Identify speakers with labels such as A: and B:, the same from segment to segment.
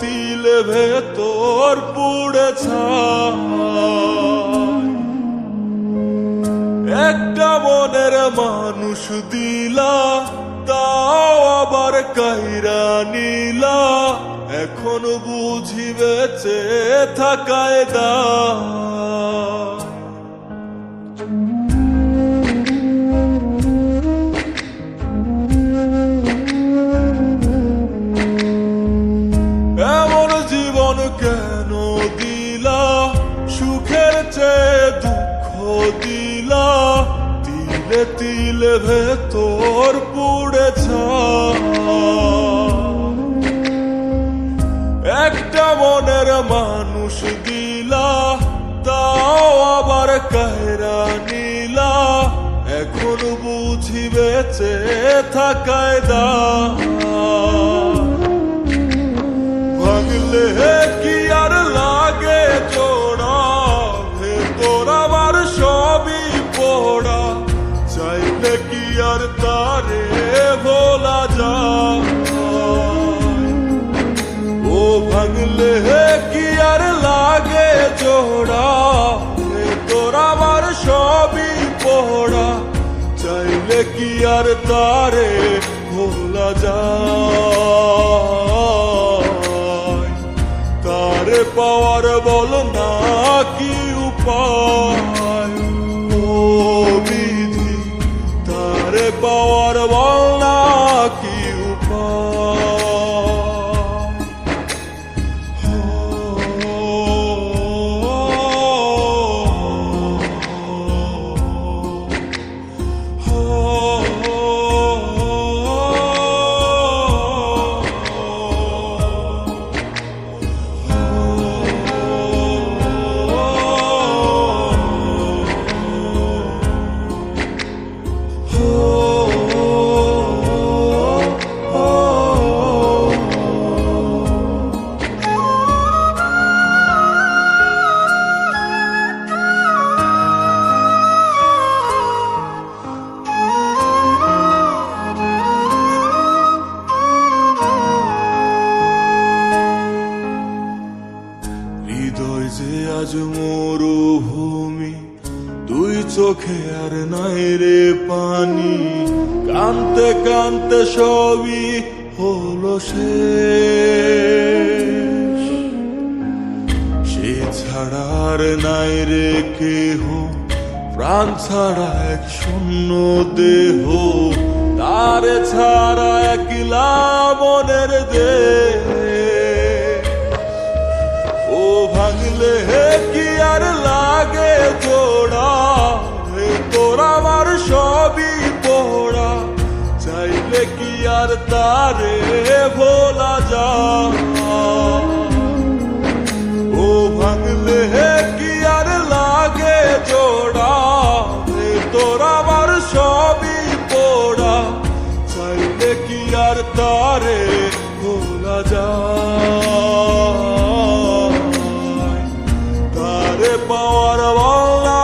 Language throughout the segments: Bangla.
A: তিলে ভেতর পুড়ে ছাই। একটা মনের মানুষ দিলা, তাও আবার কাইরা নিলা, এখন বুঝি বেঁচে থাকায় দায়। এমন জীবন কেন দিলা, সুখের চেয়ে দুঃখ দিলা, তিলে তিলে ভেতর পুড়ে ছাই। একটা মনের মানুষ দিলা, তাও আবার কায়রা নিলা, এখন বুঝি বেঁচে থাকায় দায়। ভাঙলে কি আর লাগে জোড়া, ভেতর আমার সবই পোড়া, চাইলে কি আর তারে ভোলা যায়। ও ভাঙলে কি আর লাগে জোড়া, ভেতর আমার সবই পোড়া, চাইলে কি আর তারে ভোলা যায়। তারে পাওয়ার বল না কি উপায়, ও বিধি তারে পাওয়ার বল না কি উপায়। হৃদয় যে আজ মরুভূমি, দুই চোখে আর নাই রে পানি, কানতে কানতে সবই হলো শেষ। সে ছাড়া আর নাই রে কেহ, প্রাণ ছাড়া এক শূন্য দেহ, তারে ছাড়া একলা মনের দেহ। ও ভাঙলে কি আর লাগে জোড়া, ভেতর আমার সবই পোড়া, চাইলে কি আর তারে ভোলা যায়। ও ভাঙলে কি আর লাগে জোড়া, ভেতর আমার সবই পোড়া, চাইলে কি আর তারে ভোলা যায়। তারে পাওয়ার বলা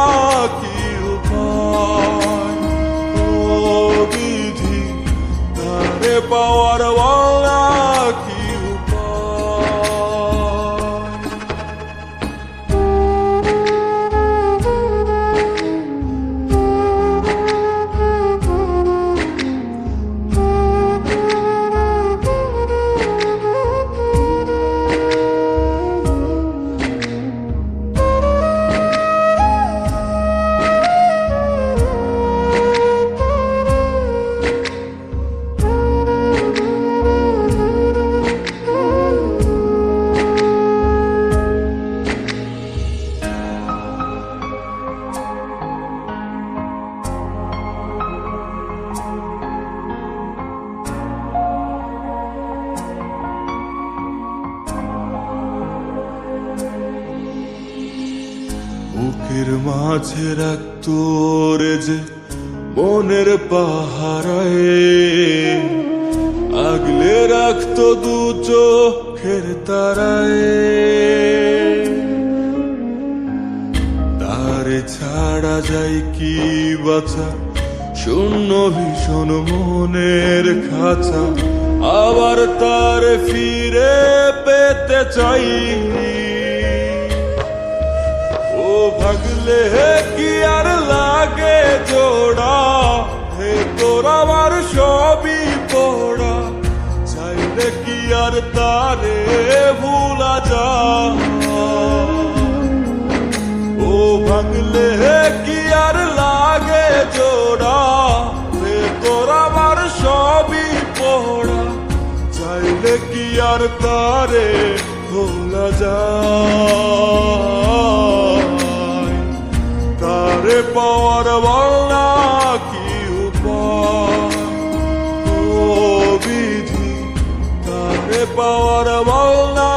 A: কি উপায়, ও বিধি তারে পাওয়ার বলা কি উপায়। বুকের মাঝে রাখতো রে যে মনের পাহারায়, আগলে রাখতো দু চোখের তারায়। তারে ছাড়া যায় কি বাঁচা, শূন্য ভীষণ মনের খাঁচা, আবার তার ফিরে পেতে চাই। ও ভাগলে কি আর লাগে জোড়া, হে তোর আমার সবই পোড়া, চাইলে কি আর তারে ভুলা যায়। ও ভাগলে কি আর লাগে জোড়া, হে তোর আমার সবই পোড়া, চাইলে কি আর তারে ভোলা যায়। তারে পাওয়ার বলনা কি উপায়, ও বিধি তারে পাওয়ার বলনা